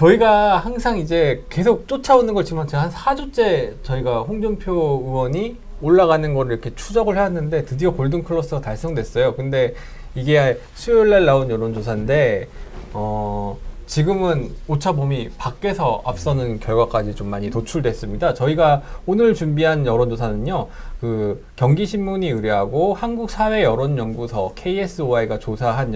저희가 항상 이제 계속 쫓아오는 걸 지금 한 4주째 저희가 홍준표 의원이 올라가는 거를 이렇게 추적을 해왔는데 드디어 골든 클러스가 달성됐어요. 근데 이게 수요일 날 나온 여론조사인데 지금은 오차 범위 밖에서 앞서는 결과까지 좀 많이 도출됐습니다. 저희가 오늘 준비한 여론조사는요, 그 경기신문이 의뢰하고 한국사회여론연구소 KSOI가 조사한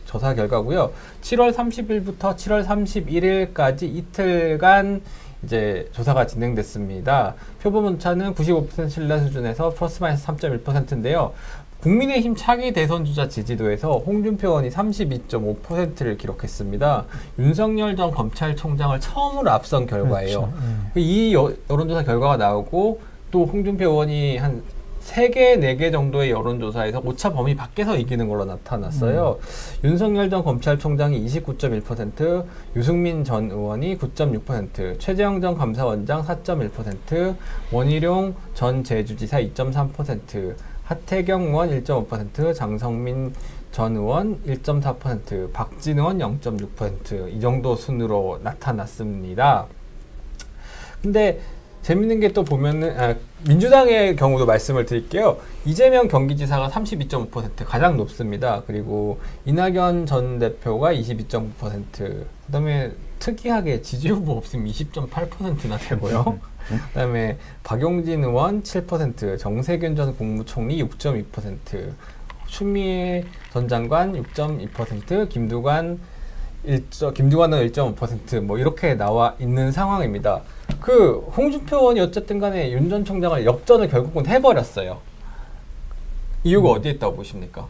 조사 결과고요. 7월 30일부터 7월 31일까지 이틀간 이제 조사가 진행됐습니다. 표본 오차는 95% 신뢰 수준에서 플러스 마이너스 3.1%인데요. 국민의힘 차기 대선 주자 지지도에서 홍준표 의원이 32.5%를 기록했습니다. 윤석열 전 검찰총장을 처음으로 앞선 결과예요. 그렇죠. 이 여론조사 결과가 나오고 또 홍준표 의원이 한 3개, 4개 정도의 여론조사에서 오차 범위 밖에서 이기는 걸로 나타났어요. 윤석열 전 검찰총장이 29.1%, 유승민 전 의원이 9.6%, 최재형 전 감사원장 4.1%, 원희룡 전 제주지사 2.3%, 하태경 의원 1.5%, 장성민 전 의원 1.4%, 박진 의원 0.6%, 이 정도 순으로 나타났습니다. 근데 재밌는 게 또 보면은 민주당의 경우도 말씀을 드릴게요. 이재명 경기지사가 32.5% 가장 높습니다. 그리고 이낙연 전 대표가 22.9%, 그다음에 특이하게 지지 후보 없으면 20.8%나 되고요. 그다음에 박용진 의원 7%, 정세균 전 국무총리 6.2%, 추미애 전 장관 6.2%, 김두관은 1.5% 뭐 이렇게 나와 있는 상황입니다. 그 홍준표 의원이 어쨌든 간에 윤 전 총장을 역전을 결국은 해버렸어요. 이유가 어디에 있다고 보십니까?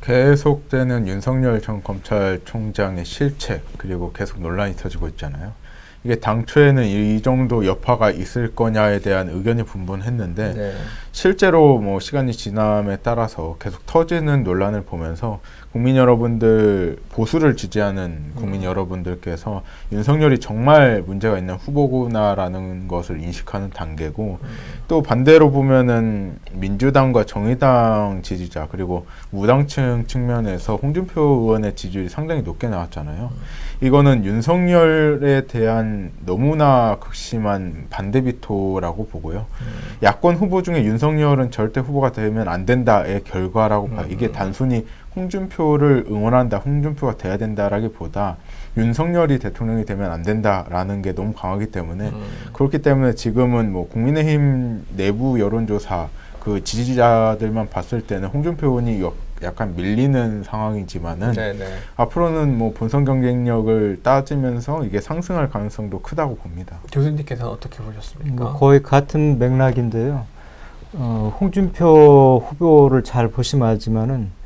계속되는 윤석열 전 검찰총장의 실책, 그리고 계속 논란이 터지고 있잖아요. 이게 당초에는 이 정도 여파가 있을 거냐에 대한 의견이 분분했는데 네. 실제로 뭐 시간이 지남에 따라서 계속 터지는 논란을 보면서 국민 여러분들, 보수를 지지하는 국민 여러분들께서 윤석열이 정말 문제가 있는 후보구나라는 것을 인식하는 단계고, 또 반대로 보면은 민주당과 정의당 지지자 그리고 무당층 측면에서 홍준표 의원의 지지율이 상당히 높게 나왔잖아요. 이거는 윤석열에 대한 너무나 극심한 반대 비토라고 보고요. 야권 후보 중에 윤석열은 절대 후보가 되면 안 된다의 결과라고 봐요. 이게 단순히 홍준표를 응원한다, 홍준표가 돼야 된다라기보다 윤석열이 대통령이 되면 안 된다라는 게 너무 강하기 때문에 그렇기 때문에 지금은 뭐 국민의힘 내부 여론조사 그 지지자들만 봤을 때는 홍준표 의원이 약간 밀리는 상황이지만은 네네. 앞으로는 뭐 본선 경쟁력을 따지면서 이게 상승할 가능성도 크다고 봅니다. 교수님께서는 어떻게 보셨습니까? 거의 같은 맥락인데요. 홍준표 후보를 잘 보시면 알지만은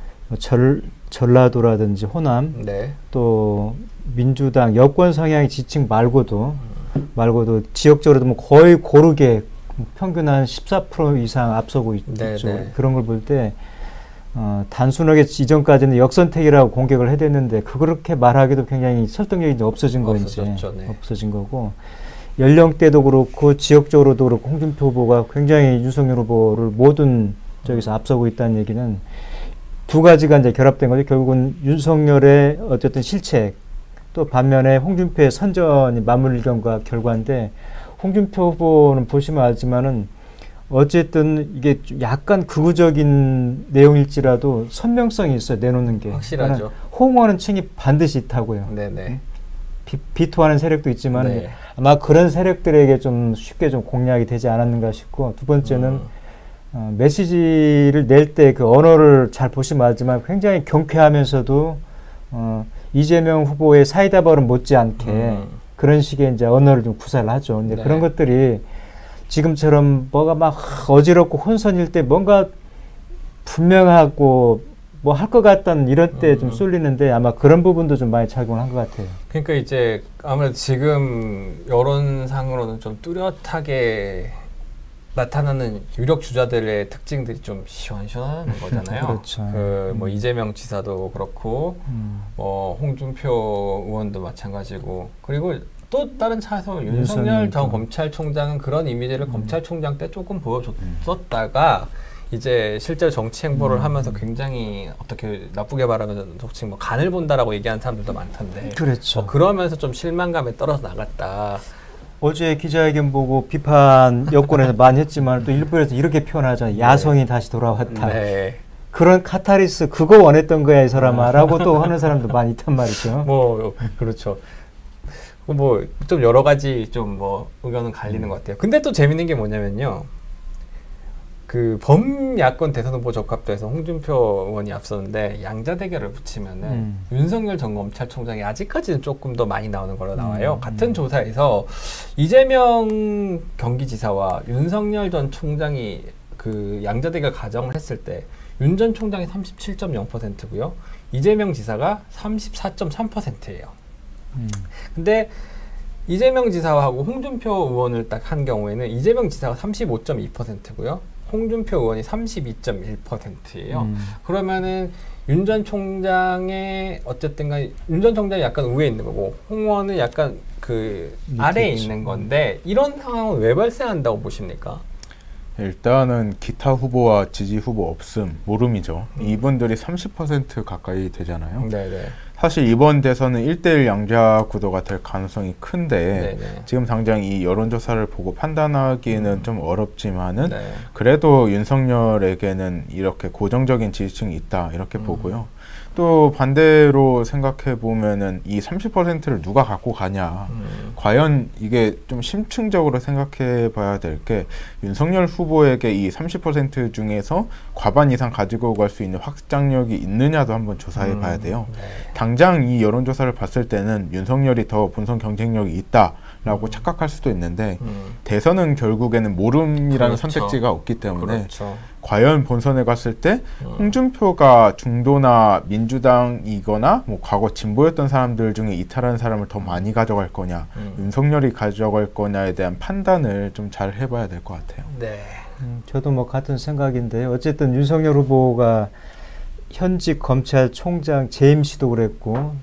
전라도라든지 호남, 네. 또 민주당 여권 성향의 지층 말고도 지역적으로도 뭐 거의 고르게 평균 한 14% 이상 앞서고 있죠. 그런 걸 볼 때 단순하게 이전까지는 역선택이라고 공격을 해댔는데 그렇게 말하기도 굉장히 설득력이 이제 없어진 거고, 연령대도 그렇고 지역적으로도 그렇고 홍준표 후보가 굉장히 윤석열 후보를 모든 쪽에서 앞서고 있다는 얘기는 두 가지가 이제 결합된 거죠. 결국은 윤석열의 어쨌든 실책, 또 반면에 홍준표의 선전이 맞물리경과 결과인데, 홍준표 후보는 보시면 알지만은 어쨌든 이게 약간 극우적인 내용일지라도 선명성이 있어요. 내놓는 게 확실하죠. 호응하는 층이 반드시 있다고요. 네네. 비토하는 세력도 있지만 네. 아마 그런 세력들에게 좀 쉽게 좀 공략이 되지 않았는가 싶고, 두 번째는 메시지를 낼 때 그 언어를 잘 보시면 알지만 굉장히 경쾌하면서도 이재명 후보의 사이다 발언 못지않게 그런 식의 이제 언어를 좀 구사를 하죠. 근데 네. 그런 것들이 지금처럼 뭐가 막 어지럽고 혼선일 때 뭔가 분명하고 뭐 할 것 같다는 이런 때 좀 쏠리는데, 아마 그런 부분도 좀 많이 작용을 한 것 같아요. 그러니까 이제 아무래도 지금 여론상으로는 좀 뚜렷하게 나타나는 유력 주자들의 특징들이 좀 시원시원한 거잖아요. 그렇죠. 뭐 이재명 지사도 그렇고, 뭐 홍준표 의원도 마찬가지고, 그리고 또 다른 차에서 윤석열 전 검찰총장은 그런 이미지를 검찰총장 때 조금 보여줬었다가 이제 실제로 정치 행보를 하면서 굉장히 어떻게 나쁘게 말하면 정치 뭐 간을 본다라고 얘기하는 사람들도 많던데. 그렇죠. 그러면서 좀 실망감에 떨어져 나갔다. 어제 기자회견 보고 비판 여권에서 많이 했지만 또 일부에서 이렇게 표현하잖아요. 야성이 다시 돌아왔다. 네. 그런 카타리스 그거 원했던 거야 이 사람아라고 또 하는 사람도 많이 있단 말이죠. 뭐 그렇죠. 뭐 좀 여러 가지 좀 뭐 의견은 갈리는 것 같아요. 근데 또 재밌는 게 뭐냐면요. 그 범야권 대선 후보 적합도에서 홍준표 의원이 앞섰는데 양자 대결을 붙이면은 윤석열 전 검찰총장이 아직까지는 조금 더 많이 나오는 걸로 나와요. 같은 조사에서 이재명 경기지사와 윤석열 전 총장이 그 양자 대결 가정을 했을 때 윤 전 총장이 37.0%고요. 이재명 지사가 34.3%예요. 근데 이재명 지사하고 홍준표 의원을 딱 한 경우에는 이재명 지사가 35.2%고요. 홍준표 의원이 32.1%예요. 그러면은 윤 전 총장의 어쨌든 간에 윤 전 총장이 약간 우위에 있는 거고 홍 의원은 약간 그 아래에 있는 건데 이런 상황은 왜 발생한다고 보십니까? 일단은 기타 후보와 지지 후보 없음 모름이죠. 이분들이 30% 가까이 되잖아요. 네네. 사실 이번 대선은 1대1 양자 구도가 될 가능성이 큰데 네네. 지금 당장 이 여론조사를 보고 판단하기는 좀 어렵지만은 네. 그래도 윤석열에게는 이렇게 고정적인 지지층이 있다 이렇게 보고요. 또 반대로 생각해 보면은 이 30%를 누가 갖고 가냐. 과연 이게 좀 심층적으로 생각해 봐야 될 게 윤석열 후보에게 이 30% 중에서 과반 이상 가지고 갈 수 있는 확장력이 있느냐도 한번 조사해 봐야 돼요. 네. 당장 이 여론조사를 봤을 때는 윤석열이 더 본선 경쟁력이 있다라고 착각할 수도 있는데 대선은 결국에는 모름이라는 그렇죠. 선택지가 없기 때문에 그렇죠. 과연 본선에 갔을 때 홍준표가 중도나 민주당이거나 뭐 과거 진보였던 사람들 중에 이탈한 사람을 더 많이 가져갈 거냐 윤석열이 가져갈 거냐에 대한 판단을 좀 잘 해봐야 될 것 같아요. 네. 저도 뭐 같은 생각인데 어쨌든 윤석열 후보가 현직 검찰총장 재임 시도 그랬고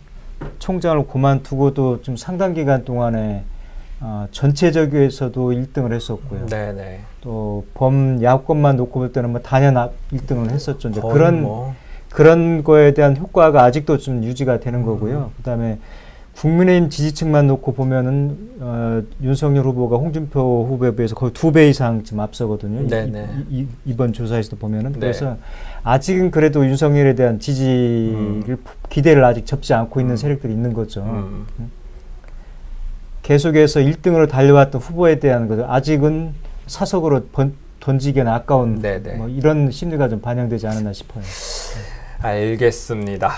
총장을 그만두고도 좀 상당 기간 동안에 전체적에서도 1등을 했었고요. 네네. 또 범야권만 놓고 볼 때는 뭐 단연 1등을 했었죠. 이제 뭐. 그런 거에 대한 효과가 아직도 좀 유지가 되는 거고요. 그다음에 국민의힘 지지층만 놓고 보면은 윤석열 후보가 홍준표 후보에 비해서 거의 2배 이상 지금 앞서거든요. 이번 조사에서도 보면은. 그래서 아직은 그래도 윤석열에 대한 지지를 기대를 아직 접지 않고 있는 세력들이 있는 거죠. 계속해서 1등으로 달려왔던 후보에 대한 것을 아직은 사석으로 던지기는 아까운 뭐 이런 심리가 좀 반영되지 않았나 싶어요. 알겠습니다.